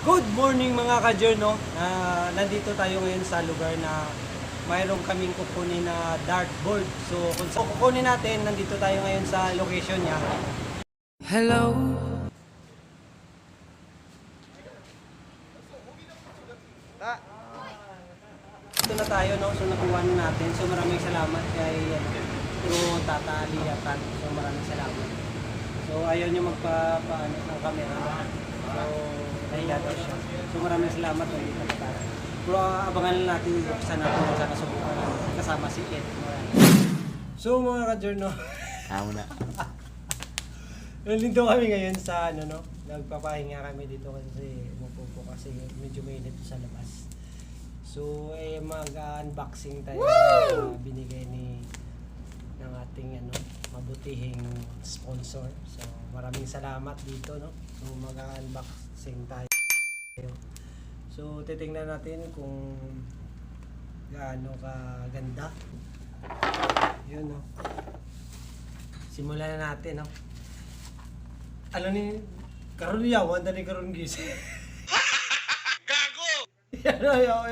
Good morning mga ka-Jer, no? Nandito tayo ngayon sa lugar na mayroon kaming kukunin na dartboard. So kung sa kukunin natin, nandito tayo ngayon sa location niya. Hello. Ito na tayo, no? So nakuha na natin. So maraming salamat kay yung Tata Liyatan. So maraming salamat. So ayaw niyo magpapaano ng camera. So nahiya daw siya. So maraming salamat kung dito na tayo. Pero abangan lang natin yung buksan natin at saka subukan natin kasama si Ed. So mga ka-Jer, no? Na. Nandito kami ngayon sa ano, no? Nagpapahinga kami dito kasi umupo kasi medyo mainit sa labas. So mag-unboxing tayo ng binigay ng ating mabutihing sponsor. So maraming salamat dito, no? So mag-unboxing tayo. So titingnan natin kung gaano kaganda. Yun, no? Simulan na natin, no? Ano ni karon yawan tani karon gis. Gago.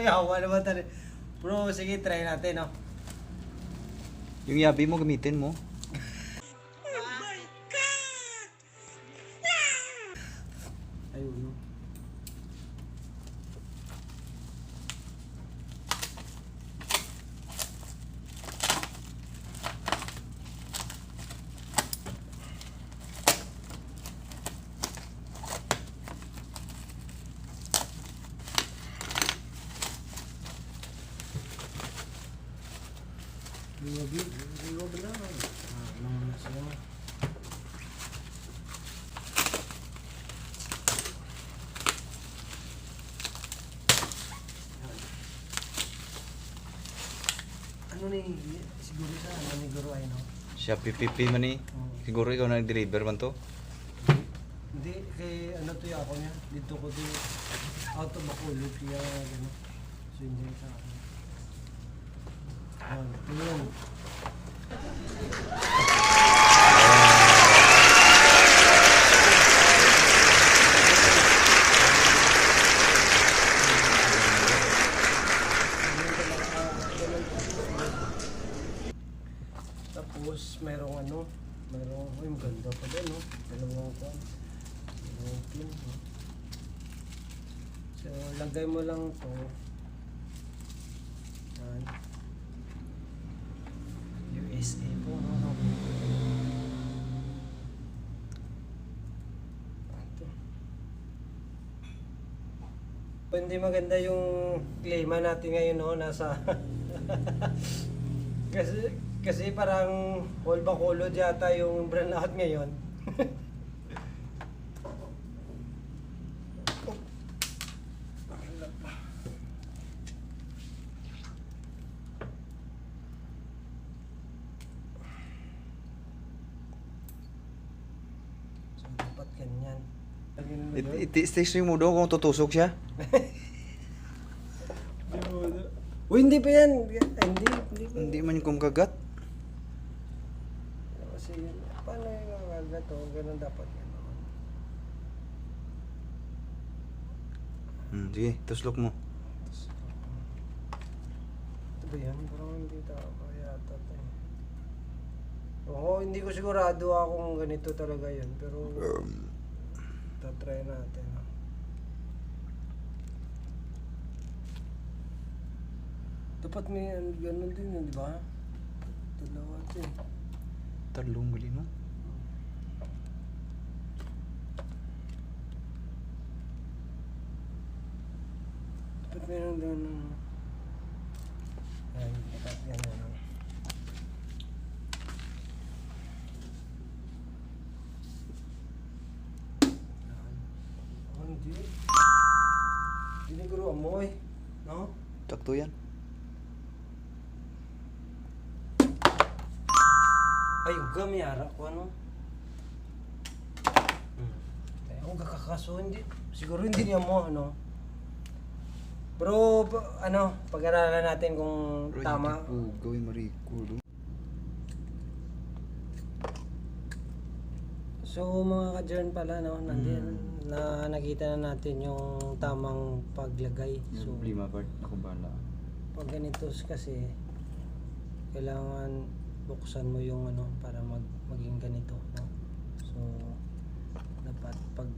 Yawan naman tani. Bro, sige try natin, no. Yung yabi mo gamitin mo. Ayun, no. Liwag lang. Ano na siya? Ano ni siguro sa ano ni Guru ay, no? Siya pipipi man ni. Siguro ikaw nag-deliver man to. Hindi, kay ano to ako niya. Dito ko din out of Bacolod kaya gano'n. So hindi sa akin. Yun. Tapos merong yung ganda pa din, no? Dalawang pin, no? So lagay mo lang to. Yan. USA po, no? Ito. Hindi maganda yung klima natin ngayon, no? Nasa kasi parang all Bacolod yata yung brand out ngayon. So dapat ganyan. Iti-station mo daw kung tutusok siya. Uy, hindi pa yan. Hindi pa. Hindi man yung kumkagat. Kasi paano yung agagat to? Ganun dapat yan. Sige, tuslok mo. Ito ba yan? Parang hindi tama yata ito. Oo, hindi ko sigurado kung ganito talaga yun. Pero tatry natin. Dapat may ganun din yun, di ba? Dalawa ito eh. Talong gali no. Dapat meron ganun. Ay, dapat yan na lang. Hindi. Hindi guro amoy. No? Takto yan. Ay, gamyara ko ano? Kaya ako kakakaso, hindi. Siguro hindi niya mo, ano? Pero, pag-aralan natin kung tama. Gawin mariko. So, mga ka-Jern pala, no? Nandiyan, na nakita na natin yung tamang paglagay. So, Lima part, ako bala. pag ganito kasi kailangan buksan mo yung ano para maging ganito, no? So dapat pag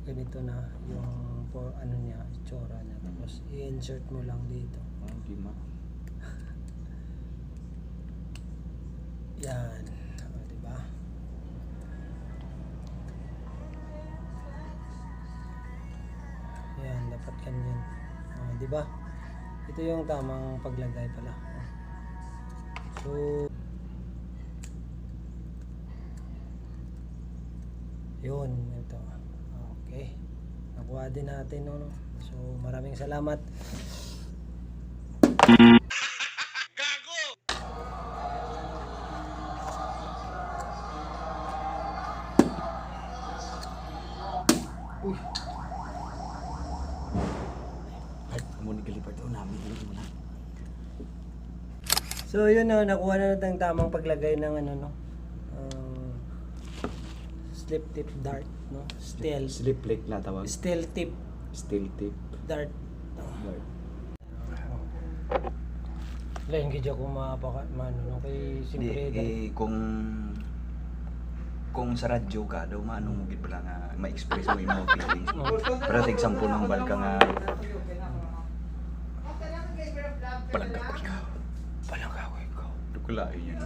ganito na yung ano niya, itsura niya, tapos i-insert mo lang dito. Lima. Yan, di ba? Yan, dapat ganyan. Di ba? Ito yung tamang paglagay pala. So yun, ito. Okay. Nakuha din natin, no? So maraming salamat. Uy. Kamu ni galipart daw namin dito na. So yun na, nakuha na natin ang tamang paglagay ng ano, no? Slip tip dart, no? Steel Slip na tawag. steel tip Steel tip. dart. Lain gid ako mapaka no kay Hindi, siyempre kung sa radyo ka daw maano mo gid pala nga ma-express mo yung mga feelings mo. Pero sa example ng bal ka nga palangga ko ikaw. Palangga ko ikaw. Dukulain yan.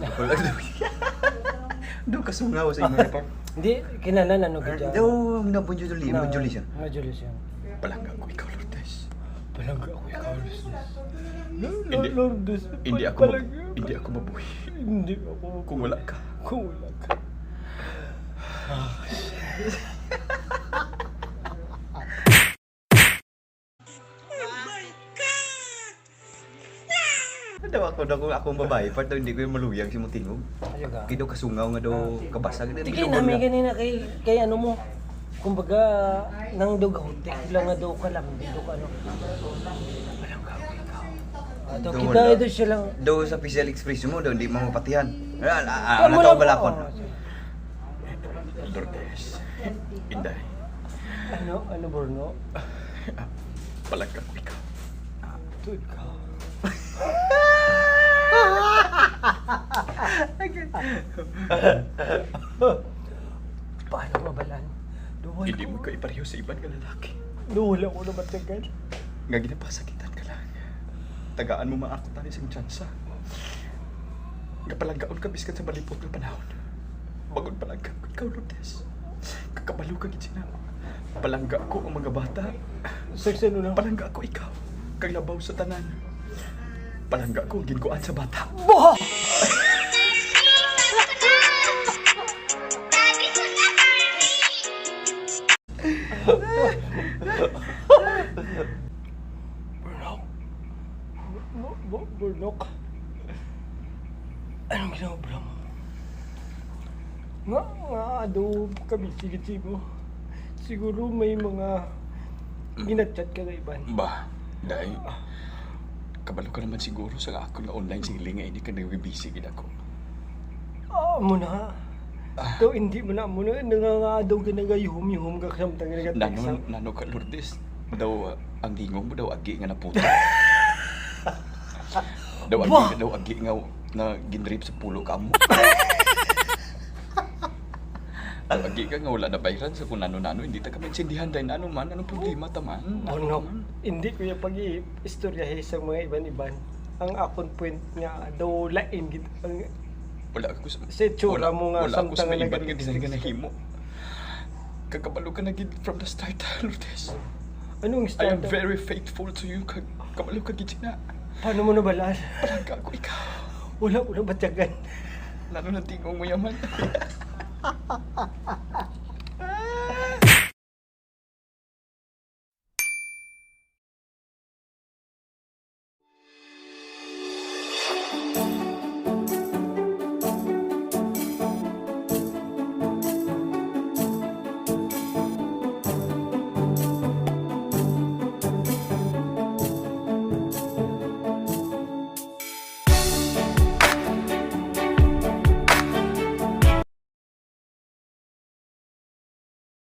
Daw kasungaw sa imo pa. hindi kinalan ano gid. Daw nabunjuli siya. Majuli siya. Palangga ko ikaw, Lourdes. Palangga ako ikaw, Hindi. Lourdes. Hindi ako mabuhay. Hindi ako Kung wala ka. kung wala ka. Daw akong babae, part daw hindi ko yung maluyag si Mutingog. Ayo ga. Kaya daw kasungaw nga daw kabasag. Tigay namin ganina kay ano mo. Kumbaga nang dugahutik lang nga daw ka lang dito ka no. Palangga ko ikaw. Ato Daw kita wala. ito siya lang. Daw sa facial expression mo daw hindi mo mapatihan. Ano tao balakon? Lourdes. Inday. Ano Bruno? Palangga ko ikaw. Ito ikaw. Paano mabalan? Duwal Hindi ko. mo ka ipareho sa ibang lalaki. Duwala ko na matagal. Nga ginapasakitan ka lang. Tagaan mo maako tayo sa tsansa. Nga palanggaon ka biskan sa malipot ng panahon. Bagon palangga ko ikaw, Lourdes. Kakabalo ka gid sina. Palangga ko ang mga bata. Section na. Palangga ko ikaw. Kay labaw sa tanan. Palangga ko ang ginkuan sa bata. Boha! Burnok. Burnok. Anong ginagawa mo? Nga, ado kabisi-gisi mo. Siguro may mga ginachat ka na iban. Ba, dahil kabalo ka naman siguro sa ako nga online siling nga hindi ka nag-busy gid ako. Mo na. To hindi mo na nangangadaw ka nagayuhum-yuhum ka samtang nagatext. Nano ka, Lourdes. Daw ang dingong mo daw agi nga naputo. daw agi nga na ginrip sa pulo ka mo. Daw agi ka nga wala na bayaran sa kung nano-nano hindi ta ka maintindihan dahil ano man anong problema taman. Ano? Hindi ko yung pag-istoryahe sa mga iban-iban. Ang akong point nga daw lain gid ang Wala ako sa itsura mo nga wala ako sa samtang iban nga nag-text. di na nahimo. Kakabalo ka na gid from the start, Lourdes. Anong I start? am very faithful to you. Kabalo ka gid na. Paano mo nabalaan? Palangga ko ikaw. Wala ko na batyagan. Lalo na tingong mo yaman.